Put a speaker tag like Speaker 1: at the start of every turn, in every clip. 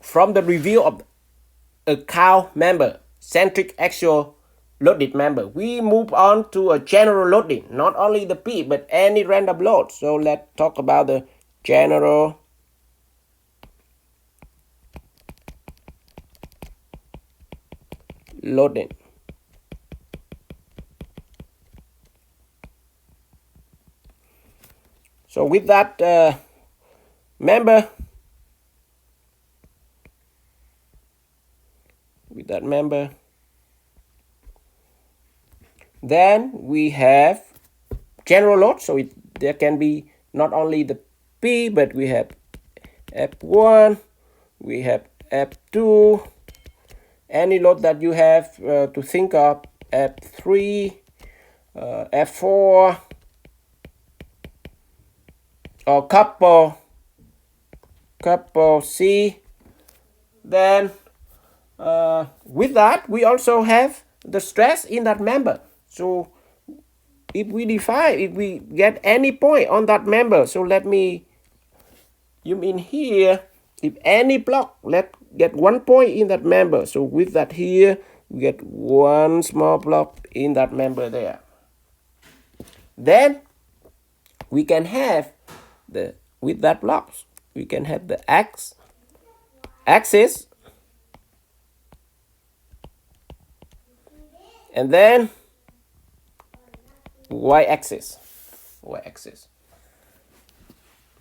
Speaker 1: from the review of a count member, centric actual loaded member, we move on to a general loading, not only the P, but any random load. So let's talk about the general loading. So with that member, then we have general load. So there can be not only the P, but we have F1, we have F2, any load that you have to think of, F3, F4, or couple C. Then with that, we also have the stress in that member. So if we get any point on that member, so let me zoom in here. If any block, let's get 1 point in that member. So with that here, we get one small block in that member there. Then we can have with that blocks, we can have the axis, and then y-axis.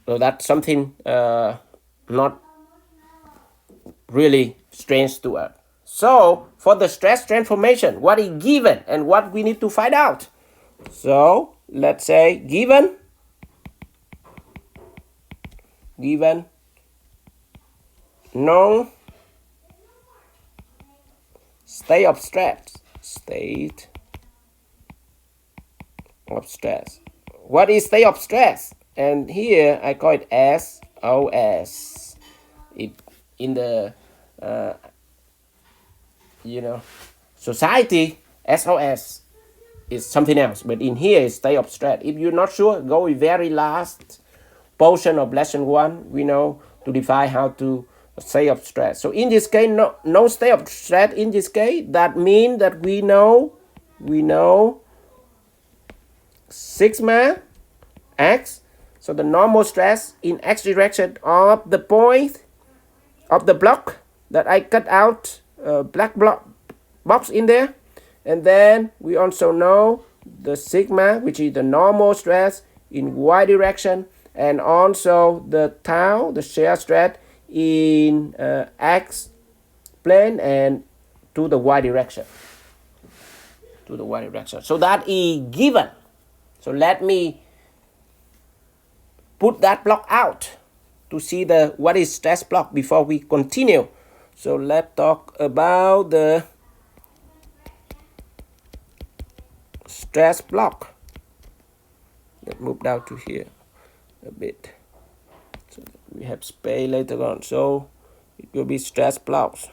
Speaker 1: So that's something not really strange to us. So for the stress transformation, what is given and what we need to find out. So let's say given known state of stress. What is state of stress? And here I call it SOS. In the society, SOS is something else, but in here is state of stress. If you're not sure, go with very last portion of lesson 1. We know to define how to state of stress. So in this case, no state of stress in this case. That means that we know sigma x. So the normal stress in x direction of the point of the block that I cut out black block box in there. And then we also know the sigma, which is the normal stress in y direction, and also the tau, the shear stress in x plane and to the y direction. So that is given. So let me put that block out to see what is stress block before we continue. So let's talk about the stress block. Let's move down to here a bit so that we have space later on. So it will be stress blocks.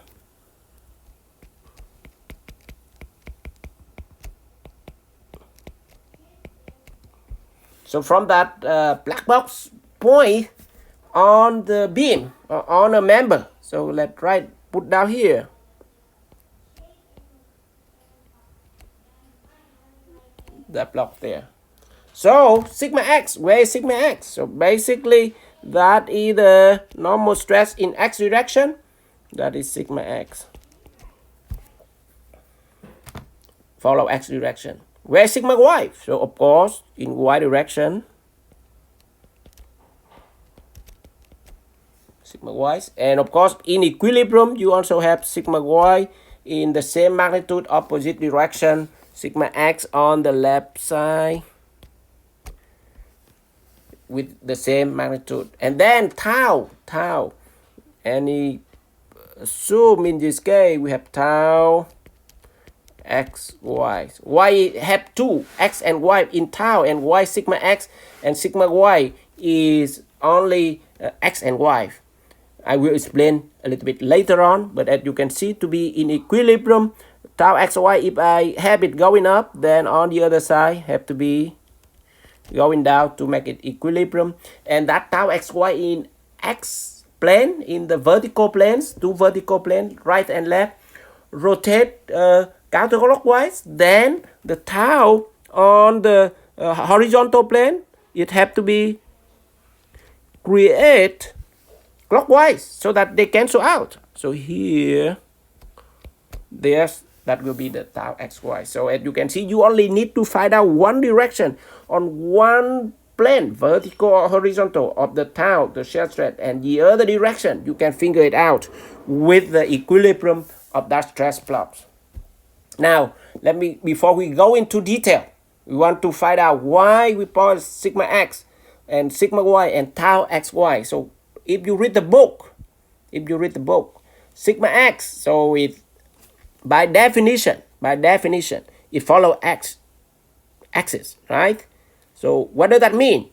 Speaker 1: So from that black box point on the beam or on a member, so let's put down here that block there. So sigma x, where is sigma x? So basically that is the normal stress in x direction. That is sigma x. Follow x direction. Where is sigma y? So of course in y direction. Sigma y. And of course in equilibrium you also have sigma y in the same magnitude, opposite direction. Sigma x on the left side with the same magnitude. And then tau. Any assume in this case we have tau x, y. Y have two, x and y in tau, and y sigma x and sigma y is only x and y. I will explain a little bit later on, but as you can see, to be in equilibrium, tau x, y, if I have it going up, then on the other side have to be going down to make it equilibrium. And that tau x, y in x plane, in the vertical planes, two vertical planes, right and left, rotate counterclockwise, then the tau on the horizontal plane, it have to be create clockwise so that they cancel out. So here, that will be the tau xy. So as you can see, you only need to find out one direction on one plane, vertical or horizontal, of the tau, the shear stress, and the other direction you can figure it out with the equilibrium of that stress flux. Now, before we go into detail, we want to find out why we point sigma x and sigma y and tau xy. So if you read the book, sigma x, so it by definition, it follows x axis, right? So what does that mean?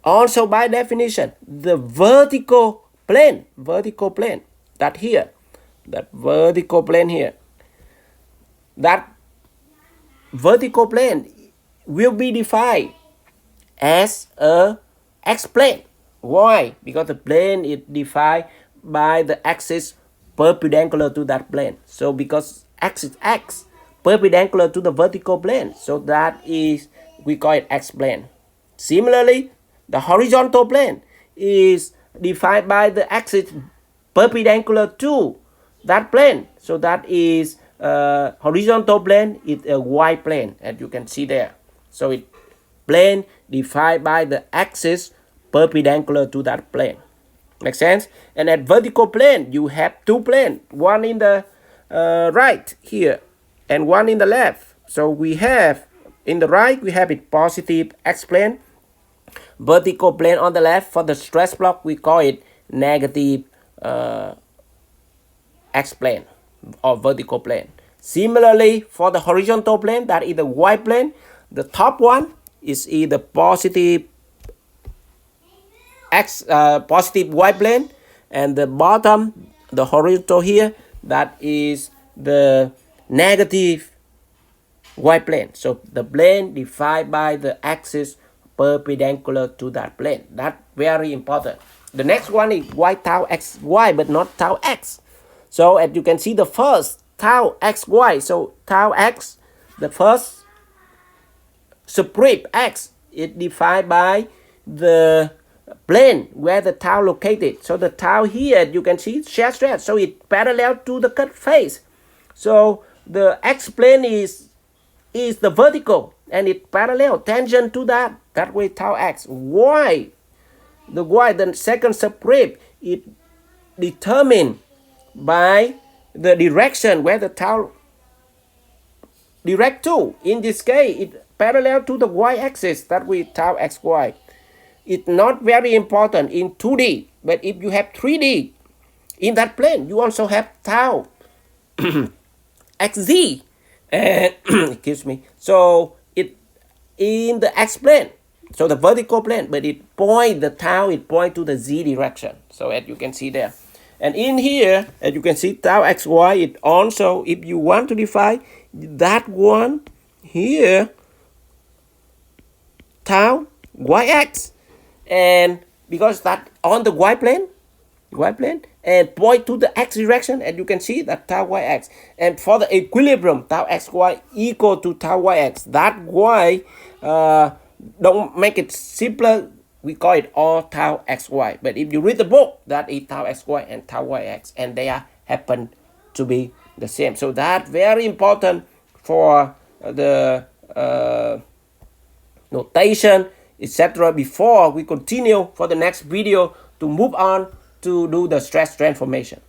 Speaker 1: Also by definition, the vertical plane, that vertical plane here, that vertical plane will be defined as a x-plane. Why? Because the plane is defined by the axis perpendicular to that plane. So because axis x perpendicular to the vertical plane, so that is, we call it x-plane. Similarly, the horizontal plane is defined by the axis perpendicular to that plane, so that is horizontal plane is a y-plane, as you can see there. So it plane defined by the axis perpendicular to that plane. Make sense? And at vertical plane, you have two planes, one in the right here and one in the left. So we have, in the right, we have it positive x-plane, vertical plane on the left. For the stress block, we call it negative x-plane or vertical plane. Similarly, for the horizontal plane, that is the y-plane, the top one is either positive y-plane, and the bottom, the horizontal here, that is the negative y-plane. So the plane defined by the axis perpendicular to that plane. That's very important. The next one is y tau xy, but not tau x. So as you can see, the first tau xy, so tau x, the first script x, is defined by the plane where the tau located. So the tau here, you can see shear stress, so it parallel to the cut face. So the x-plane is the vertical and it parallel tangent to that way tau x. Y, the second script, it determined by the direction where the tau direct to. In this case, it parallel to the y-axis, that way tau xy. It's not very important in 2D, but if you have 3D in that plane, you also have tau xz, and excuse me. So it in the x-plane, so the vertical plane, but it point the tau, it point to the z direction. So as you can see there, and in here, as you can see, tau xy, it also, if you want to define that one here, tau yx, and because that on the y-plane, and point to the x direction, and you can see that tau yx. And for the equilibrium, tau xy equal to tau yx. That y, don't make it simpler, we call it all tau xy. But if you read the book, that is tau xy and tau yx, and they happen to be the same. So that very important for the notation, etc. Before we continue for the next video to move on to do the stress transformation.